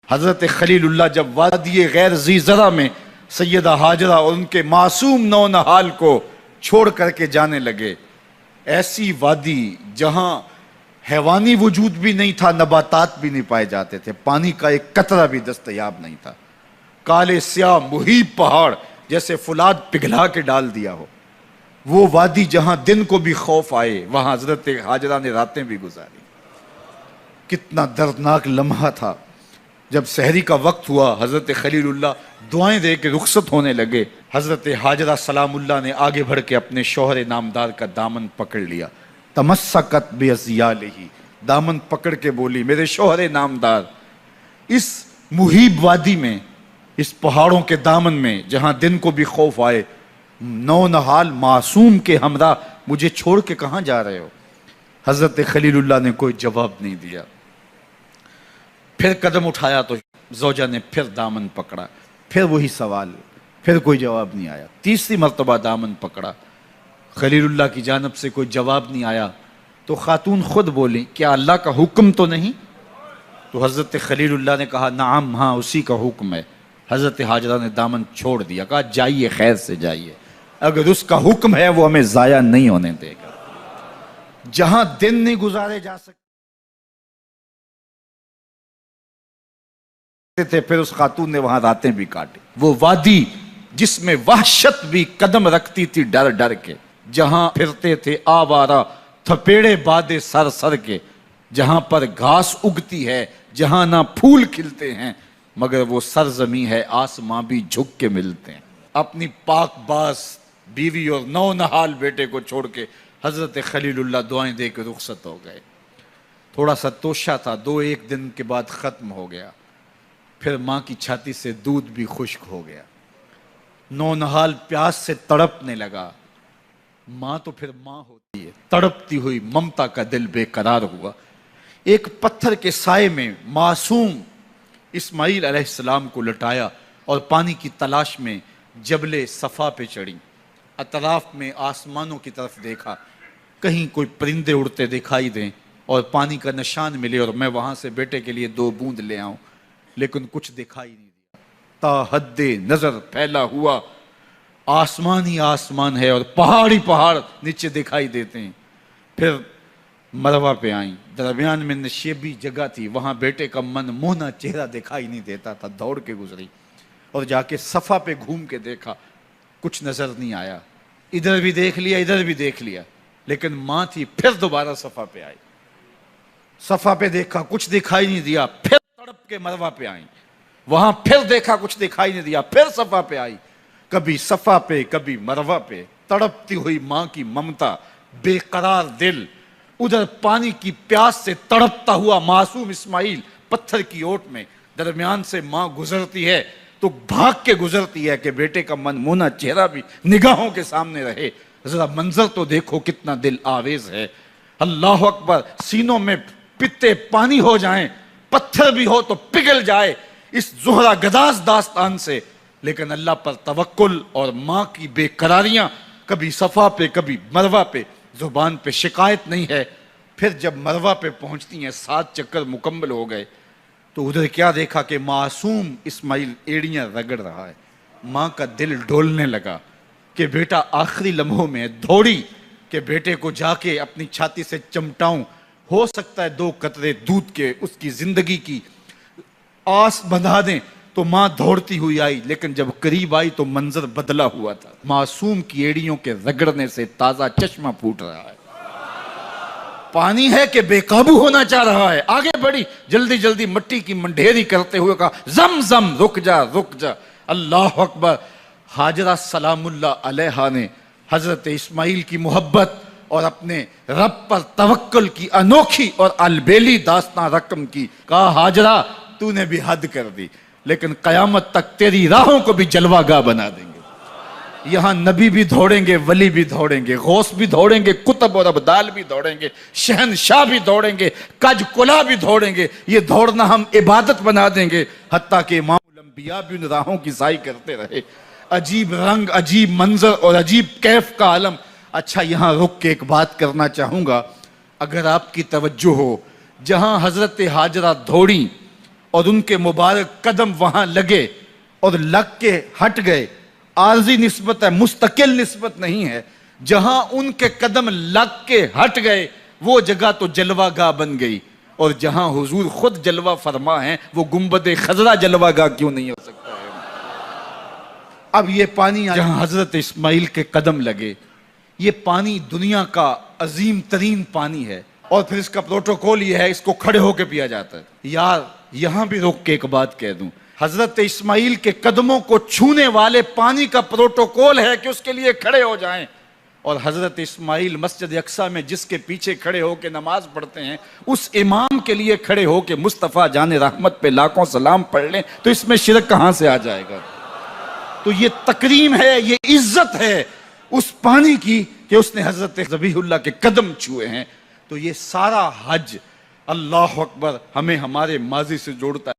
حضرت خلیل اللہ جب وادی غیر ذی زرع میں سیدہ ہاجرہ اور ان کے معصوم نونہال کو چھوڑ کر کے جانے لگے، ایسی وادی جہاں حیوانی وجود بھی نہیں تھا، نباتات بھی نہیں پائے جاتے تھے، پانی کا ایک قطرہ بھی دستیاب نہیں تھا، کالے سیاہ محیط پہاڑ جیسے فولاد پگھلا کے ڈال دیا ہو، وہ وادی جہاں دن کو بھی خوف آئے، وہاں حضرت ہاجرہ نے راتیں بھی گزاری۔ کتنا دردناک لمحہ تھا جب سحری کا وقت ہوا، حضرت خلیل اللہ دعائیں دے کے رخصت ہونے لگے، حضرت ہاجرہ سلام اللہ نے آگے بڑھ کے اپنے شوہر نامدار کا دامن پکڑ لیا، تمسکت بِأَزْيَالِهِ، دامن پکڑ کے بولی میرے شوہر نامدار، اس محیب وادی میں، اس پہاڑوں کے دامن میں جہاں دن کو بھی خوف آئے، نونہال معصوم کے ہمراہ مجھے چھوڑ کے کہاں جا رہے ہو؟ حضرت خلیل اللہ نے کوئی جواب نہیں دیا، پھر قدم اٹھایا تو زوجہ نے پھر دامن پکڑا، پھر وہی سوال، پھر کوئی جواب نہیں آیا، تیسری مرتبہ دامن پکڑا، خلیل اللہ کی جانب سے کوئی جواب نہیں آیا، تو خاتون خود بولی کیا اللہ کا حکم تو نہیں؟ تو حضرت خلیل اللہ نے کہا نعم، ہاں اسی کا حکم ہے۔ حضرت ہاجرہ نے دامن چھوڑ دیا، کہا جائیے خیر سے جائیے، اگر اس کا حکم ہے وہ ہمیں ضائع نہیں ہونے دے گا۔ جہاں دن نہیں گزارے جا سکتے تھے، پھر اس خاتون نے وہاں راتیں بھی کاٹی، وہ وادی جس میں وحشت بھی قدم رکھتی تھی ڈر ڈر کے، جہاں پھرتے تھے آوارہ تھپیڑے بادے سر سر کے، جہاں پر گھاس اگتی ہے، جہاں نہ پھول کھلتے ہیں، مگر وہ سرزمین ہے آسماں بھی جھک کے ملتے ہیں۔ اپنی پاک باز بیوی اور نونہال بیٹے کو چھوڑ کے حضرت خلیل اللہ دعائیں دے کے رخصت ہو گئے۔ تھوڑا سا توشہ تھا، 2-1 دن کے بعد ختم ہو گیا، پھر ماں کی چھاتی سے دودھ بھی خشک ہو گیا، نونہال پیاس سے تڑپنے لگا، ماں تو پھر ماں ہوتی ہے، تڑپتی ہوئی ممتا کا دل بے قرار ہوا۔ ایک پتھر کے سائے میں معصوم اسماعیل علیہ السلام کو لٹایا اور پانی کی تلاش میں جبل صفا پہ چڑھی، اطراف میں آسمانوں کی طرف دیکھا، کہیں کوئی پرندے اڑتے دکھائی دیں اور پانی کا نشان ملے اور میں وہاں سے بیٹے کے لیے 2 بوند لے آؤں، لیکن کچھ دکھائی نہیں دیا۔ تا حد نظر پھیلا ہوا آسمان ہی آسمان ہے اور پہاڑی پہاڑ نیچے دکھائی دیتے ہیں۔ پھر مروہ پہ آئیں، درمیان میں نشیبی جگہ تھی، وہاں بیٹے کا من موہنا چہرہ دکھائی نہیں دیتا تھا، دوڑ کے گزری اور جا کے صفا پہ گھوم کے دیکھا، کچھ نظر نہیں آیا، ادھر بھی دیکھ لیا ادھر بھی دیکھ لیا، لیکن ماں تھی، پھر دوبارہ صفا پہ آئی، صفا پہ دیکھا کچھ دکھائی نہیں دیا، پھر تڑپ کے مروہ پہ آئیں، وہاں پھر دیکھا کچھ دکھائی نہیں دیا، پھر صفا پہ آئی، کبھی صفا پہ کبھی مروہ پہ، تڑپتی ہوئی ماں کی ممتا، بے قرار دل، ادھر پانی کی پیاس سے تڑپتا ہوا معصوم اسماعیل پتھر کی اوٹ میں، درمیان سے ماں گزرتی ہے تو بھاگ کے گزرتی ہے کہ بیٹے کا من مونا چہرہ بھی نگاہوں کے سامنے رہے۔ ذرا منظر تو دیکھو کتنا دل آویز ہے، اللہ اکبر، سینوں میں پتے پانی ہو جائیں، پتھر بھی ہو تو پگھل جائے اس زہرہ گداز داستان سے، لیکن اللہ پر توکل اور ماں کی بے قراریاں، کبھی صفا پہ کبھی مروہ پہ، زبان پہ شکایت نہیں ہے۔ پھر جب مروہ پہ پہنچتی ہیں، 7 چکر مکمل ہو گئے، تو ادھر کیا دیکھا کہ معصوم اسماعیل ایڑیاں رگڑ رہا ہے۔ ماں کا دل ڈولنے لگا کہ بیٹا آخری لمحوں میں دوڑی کہ بیٹے کو جا کے اپنی چھاتی سے چمٹاؤں، ہو سکتا ہے 2 قطرے دودھ کے اس کی زندگی کی آس بندھا دیں۔ تو ماں دوڑتی ہوئی آئی، لیکن جب قریب آئی تو منظر بدلا ہوا تھا، معصوم کی ایڑیوں کے رگڑنے سے تازہ چشمہ پھوٹ رہا ہے، پانی ہے کہ بے قابو ہونا چاہ رہا ہے، آگے بڑھی، جلدی جلدی مٹی کی منڈھیری کرتے ہوئے کہا زم زم، رک جا رک جا، اللہ اکبر۔ ہاجرہ سلام اللہ علیہا نے حضرت اسماعیل کی محبت اور اپنے رب پر توکل کی انوکھی اور البیلی داستان رقم کی، کہا ہاجرہ تو نے بھی حد کر دی، لیکن قیامت تک تیری راہوں کو بھی جلوہ گاہ بنا دیں گے، یہاں نبی بھی دوڑیں گے، ولی بھی دوڑیں گے، غوث بھی دوڑیں گے، کتب اور ابدال بھی دوڑیں گے، شہنشاہ بھی دوڑیں گے، کج کلا بھی دوڑیں گے، یہ دوڑنا ہم عبادت بنا دیں گے، حتیٰ کہ امام الانبیاء بھی ان راہوں کی سائی کرتے رہے۔ عجیب رنگ، عجیب منظر اور عجیب کیف کا عالم۔ اچھا، یہاں رک کے ایک بات کرنا چاہوں گا، اگر آپ کی توجہ ہو، جہاں حضرت ہاجرہ دوڑیں اور ان کے مبارک قدم وہاں لگے اور لگ کے ہٹ گئے. عارضی نسبت ہے، مستقل نسبت نہیں ہے. جہاں ان کے قدم لگ کے ہٹ گئے وہ جگہ تو جلوہ گاہ بن گئی، اور جہاں حضور خود جلوہ فرما ہیں وہ گنبد خضرا جلوہ گاہ کیوں نہیں ہو سکتا ہے؟ اب یہ پانی جہاں حضرت اسماعیل کے قدم لگے، یہ پانی دنیا کا عظیم ترین پانی ہے، اور پھر اس کا پروٹوکول یہ ہے، اس کو کھڑے ہو کے پیا جاتا ہے. یار یہاں بھی روک کے ایک بات کہہ دوں، حضرت اسماعیل کے قدموں کو چھونے والے پانی کا پروٹوکول ہے کہ اس کے لیے کھڑے ہو جائیں. اور حضرت اسماعیل مسجد اقصیٰ میں جس کے پیچھے کھڑے ہو کے نماز پڑھتے ہیں، اس امام کے لیے کھڑے ہو کے مصطفیٰ جان رحمت پہ لاکھوں سلام پڑھ لیں تو اس میں شرک کہاں سے آ جائے گا؟ تو یہ تکریم ہے، یہ عزت ہے اس پانی کی کہ اس نے حضرت ذبیح اللہ کے قدم چھوئے ہیں. تو یہ سارا حج اللہ اکبر ہمیں ہمارے ماضی سے جوڑتا ہے.